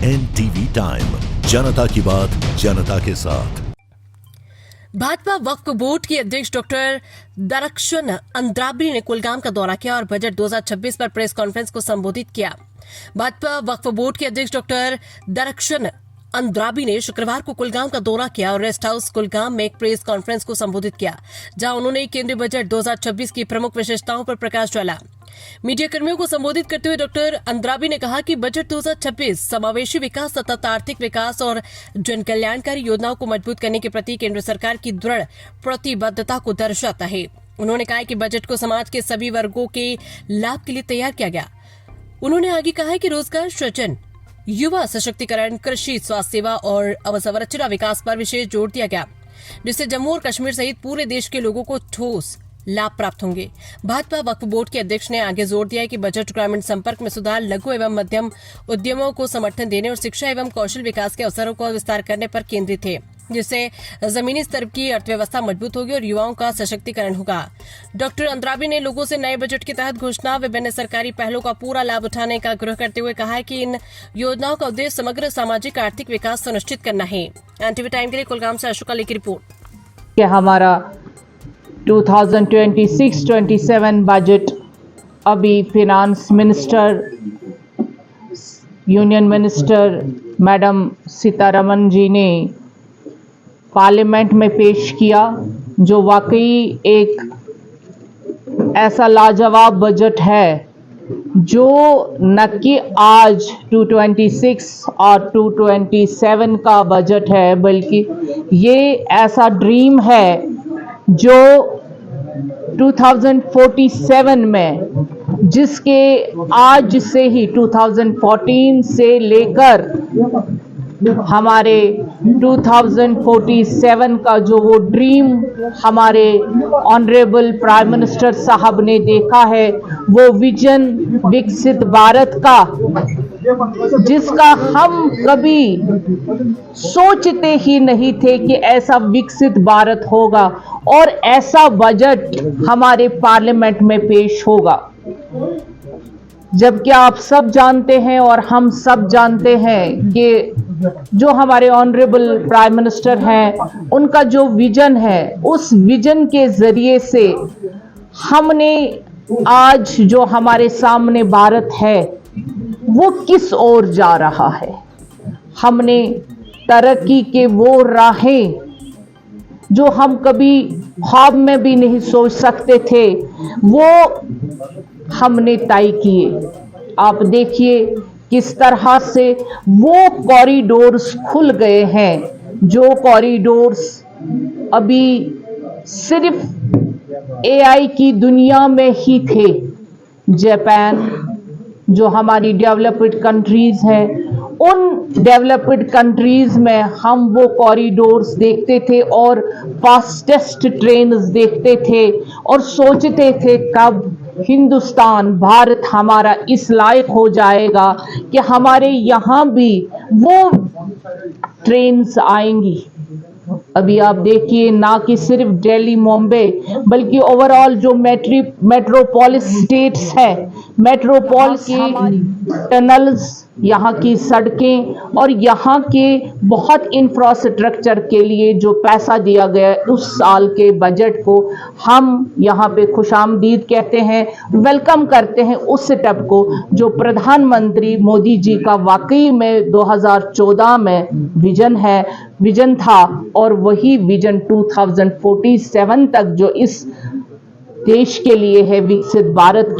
NTV time, जनता की बात जनता के साथ। भाजपा वक्फ बोर्ड के अध्यक्ष डॉक्टर दरख्शन अंद्राबी ने कुलगाम का दौरा किया और बजट 2026 पर प्रेस कॉन्फ्रेंस को संबोधित किया। भाजपा वक्फ बोर्ड के अध्यक्ष डॉक्टर दरख्शन अंद्राबी ने शुक्रवार को कुलगाम का दौरा किया और रेस्ट हाउस कुलगाम में एक प्रेस कॉन्फ्रेंस को संबोधित किया, जहां उन्होंने केंद्रीय बजट 2026 की प्रमुख विशेषताओं पर प्रकाश डाला। मीडिया कर्मियों को संबोधित करते हुए डॉक्टर अंद्राबी ने कहा कि बजट 2026 समावेशी विकास तथा आर्थिक विकास और जन कल्याणकारी योजनाओं को मजबूत करने के प्रति केंद्र सरकार की दृढ़ प्रतिबद्धता को दर्शाता है। उन्होंने कहा कि बजट को समाज के सभी वर्गों के लाभ के लिए तैयार किया गया। उन्होंने आगे कहा है कि रोजगार सृजन, युवा सशक्तिकरण, कृषि, स्वास्थ्य सेवा और अवसंरचना विकास पर विशेष जोर दिया गया, जिससे जम्मू और कश्मीर सहित पूरे देश के लोगों को ठोस लाभ प्राप्त होंगे। भाजपा वक्फ बोर्ड के अध्यक्ष ने आगे जोर दिया कि बजट ग्रामीण संपर्क में सुधार, लघु एवं मध्यम उद्यमों को समर्थन देने और शिक्षा एवं कौशल विकास के अवसरों को विस्तार करने पर केंद्रित है, जिससे जमीनी स्तर की अर्थव्यवस्था मजबूत होगी और युवाओं का सशक्तिकरण होगा। डॉक्टर अंद्राबी ने लोगों से नए बजट के तहत घोषणा विभिन्न सरकारी पहलों का पूरा लाभ उठाने का आग्रह करते हुए कहा है कि इन योजनाओं का उद्देश्य समग्र सामाजिक आर्थिक विकास सुनिश्चित करना है। एनटीवी टाइम के लिए कुलगाम से अशोक अली की रिपोर्ट। हमारा 2026-27 बजट अभी finance minister, union minister madam Sitharaman ji ने पार्लियामेंट में पेश किया, जो वाकई एक ऐसा लाजवाब बजट है जो न कि आज 226 और 227 का बजट है, बल्कि ये ऐसा ड्रीम है जो 2047 में, जिसके आज से ही 2014 से लेकर हमारे 2047 का जो वो ड्रीम हमारे ऑनरेबल प्राइम मिनिस्टर साहब ने देखा है, वो विजन विकसित भारत का, जिसका हम कभी सोचते ही नहीं थे कि ऐसा विकसित भारत होगा और ऐसा बजट हमारे पार्लियामेंट में पेश होगा। जबकि आप सब जानते हैं और हम सब जानते हैं कि जो हमारे ऑनरेबल प्राइम मिनिस्टर हैं, उनका जो विजन है, उस विजन के जरिए से हमने आज जो हमारे सामने भारत है वो किस ओर जा रहा है। हमने तरक्की के वो राहें जो हम कभी ख्वाब में भी नहीं सोच सकते थे, वो हमने तय किए। आप देखिए किस तरह से वो कॉरिडोर्स खुल गए हैं, जो कॉरिडोर्स अभी सिर्फ एआई की दुनिया में ही थे। जापान, जो हमारी डेवलप्ड कंट्रीज हैं, उन डेवलप्ड कंट्रीज में हम वो कॉरिडोर्स देखते थे और फास्टेस्ट ट्रेन्स देखते थे और सोचते थे कब हिंदुस्तान, भारत हमारा इस लायक हो जाएगा कि हमारे यहाँ भी वो ट्रेन्स आएंगी। अभी आप देखिए, ना कि सिर्फ दिल्ली, मुंबई, बल्कि ओवरऑल जो मेट्रोपोलिस स्टेट्स है, मेट्रोपोलिस की टनल्स, यहाँ की सड़कें और यहाँ के बहुत इंफ्रास्ट्रक्चर के लिए जो पैसा दिया गया, उस साल के बजट को हम यहाँ पे खुशामदीद कहते हैं, वेलकम करते हैं उस स्टेप को जो प्रधानमंत्री मोदी जी का वाकई में 2014 में विजन था, और वही विजन 2047 तक जो इस देश के लिए है, विकसित भारत।